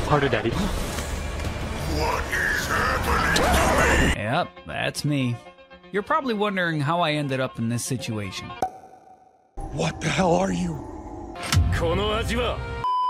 Harder, Daddy. What is happening to me? Yep, that's me. You're probably wondering how I ended up in this situation. What the hell are you?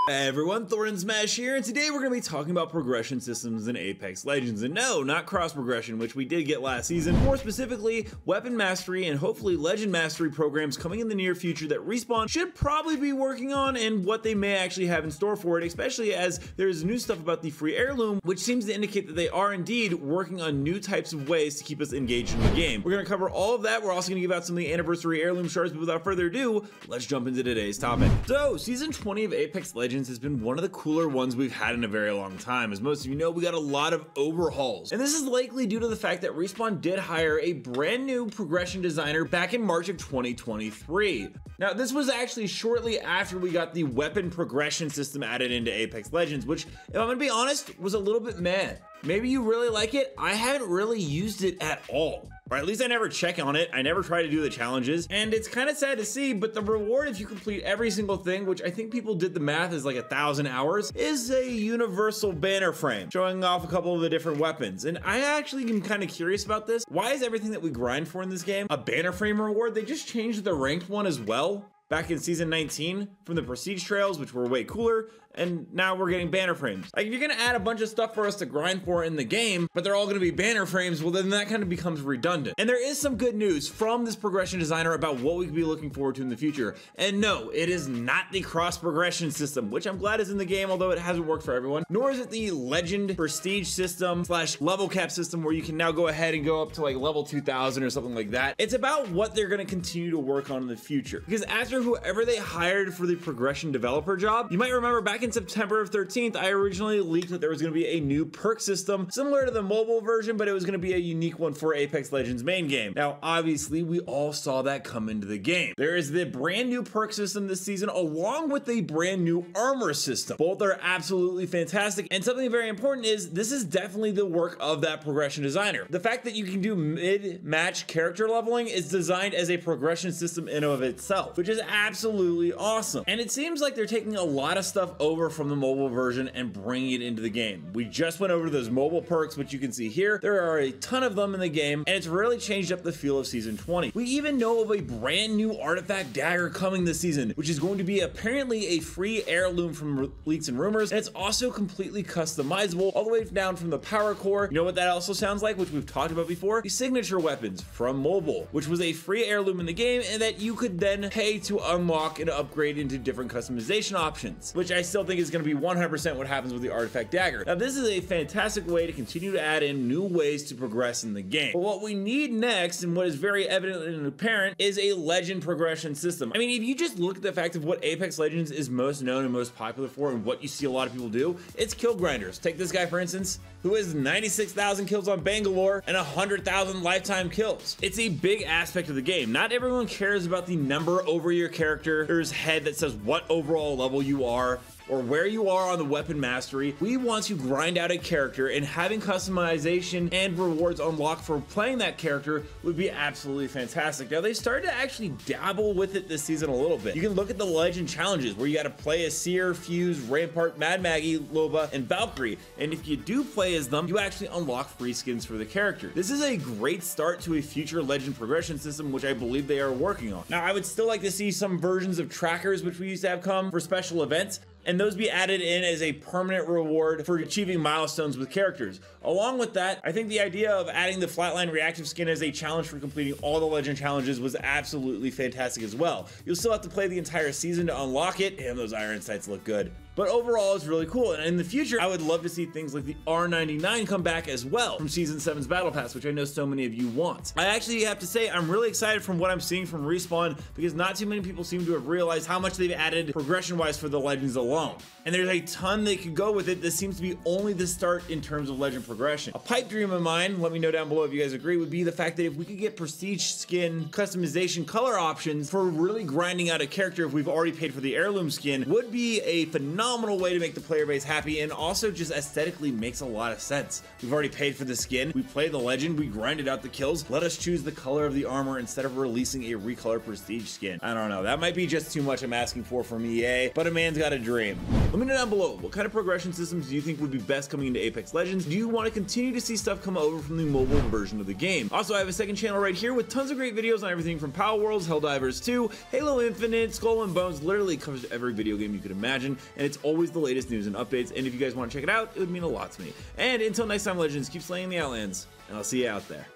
Hey everyone, Thordan Smash here, and today we're going to be talking about progression systems in Apex Legends. And no, not cross progression, which we did get last season. More specifically, weapon mastery and hopefully legend mastery programs coming in the near future that Respawn should probably be working on, and what they may actually have in store for it, especially as there's new stuff about the free Heirloom, which seems to indicate that they are indeed working on new types of ways to keep us engaged in the game. We're going to cover all of that. We're also going to give out some of the anniversary Heirloom shards, but without further ado, let's jump into today's topic. So, Season 20 of Apex Legends has been one of the cooler ones we've had in a very long time. As most of you know, we got a lot of overhauls, and this is likely due to the fact that Respawn did hire a brand new progression designer back in March of 2023. Now, this was actually shortly after we got the weapon progression system added into Apex Legends, which, if I'm gonna be honest, was a little bit mad. Maybe you really like it. I haven't really used it at all. Or at least I never check on it. I never try to do the challenges, and it's kind of sad to see, but the reward if you complete every single thing, which I think people did the math is like 1,000 hours, is a universal banner frame showing off a couple of the different weapons. And I actually am kind of curious about this. Why is everything that we grind for in this game a banner frame reward? They just changed the ranked one as well back in season 19 from the prestige trails, which were way cooler, and now we're getting banner frames. Like, if you're gonna add a bunch of stuff for us to grind for in the game, but they're all gonna be banner frames, well then that kind of becomes redundant. And there is some good news from this progression designer about what we could be looking forward to in the future. And no, it is not the cross progression system, which I'm glad is in the game, although it hasn't worked for everyone, nor is it the legend prestige system / level cap system where you can now go ahead and go up to like level 2000 or something like that. It's about what they're gonna continue to work on in the future. Because after whoever they hired for the progression developer job, you might remember back in September of 13th, I originally leaked that there was going to be a new perk system similar to the mobile version, but it was going to be a unique one for Apex Legends main game. Now, obviously, we all saw that come into the game. There is the brand new perk system this season, along with a brand new armor system. Both are absolutely fantastic, and something very important is this is definitely the work of that progression designer. The fact that you can do mid-match character leveling is designed as a progression system in and of itself, which is absolutely awesome. And it seems like they're taking a lot of stuff over from the mobile version and bringing it into the game. We just went over those mobile perks, which you can see here. There are a ton of them in the game, and it's really changed up the feel of season 20. We even know of a brand new artifact dagger coming this season, which is going to be apparently a free heirloom from leaks and rumors, and it's also completely customizable all the way down from the power core. You know what that also sounds like, which we've talked about before? The signature weapons from mobile, which was a free heirloom in the game, and that you could then pay to unlock and upgrade into different customization options, which I still think is going to be 100% what happens with the artifact dagger. Now, this is a fantastic way to continue to add in new ways to progress in the game. But what we need next, and what is very evident and apparent, is a legend progression system. I mean, if you just look at the fact of what Apex Legends is most known and most popular for, and what you see a lot of people do, it's kill grinders. Take this guy, for instance, who has 96,000 kills on Bangalore and 100,000 lifetime kills. It's a big aspect of the game. Not everyone cares about the number over your character's head that says what overall level you are, or where you are on the weapon mastery. We want to grind out a character, and having customization and rewards unlocked for playing that character would be absolutely fantastic. Now, they started to actually dabble with it this season a little bit. You can look at the legend challenges where you got to play as Seer, Fuse, Rampart, Mad Maggie, Loba, and Valkyrie, and if you do play as them, you actually unlock free skins for the character. This is a great start to a future legend progression system, which I believe they are working on. Now, I would still like to see some versions of trackers, which we used to have come for special events, and those be added in as a permanent reward for achieving milestones with characters. Along with that, I think the idea of adding the flatline reactive skin as a challenge for completing all the legend challenges was absolutely fantastic as well. You'll still have to play the entire season to unlock it, and those iron sights look good. But overall, it's really cool. And in the future, I would love to see things like the R99 come back as well from Season 7's Battle Pass, which I know so many of you want. I actually have to say, I'm really excited from what I'm seeing from Respawn, because not too many people seem to have realized how much they've added progression-wise for the Legends alone. And there's a ton they could go with it. This seems to be only the start in terms of Legend progression. A pipe dream of mine, let me know down below if you guys agree, would be the fact that if we could get prestige skin customization color options for really grinding out a character if we've already paid for the heirloom skin, would be a phenomenal way to make the player base happy, and also just aesthetically makes a lot of sense. We've already paid for the skin, we play the legend, we grinded out the kills, let us choose the color of the armor instead of releasing a recolor prestige skin. I don't know, that might be just too much I'm asking for from EA, but a man's got a dream. Let me know down below, what kind of progression systems do you think would be best coming into Apex Legends? Do you want to continue to see stuff come over from the mobile version of the game? Also, I have a second channel right here with tons of great videos on everything from Power Worlds, Helldivers 2, Halo Infinite, Skull and Bones, literally covers every video game you could imagine, and it's always the latest news and updates, and if you guys want to check it out, it would mean a lot to me. And until next time, Legends, keep slaying the Outlands, and I'll see you out there.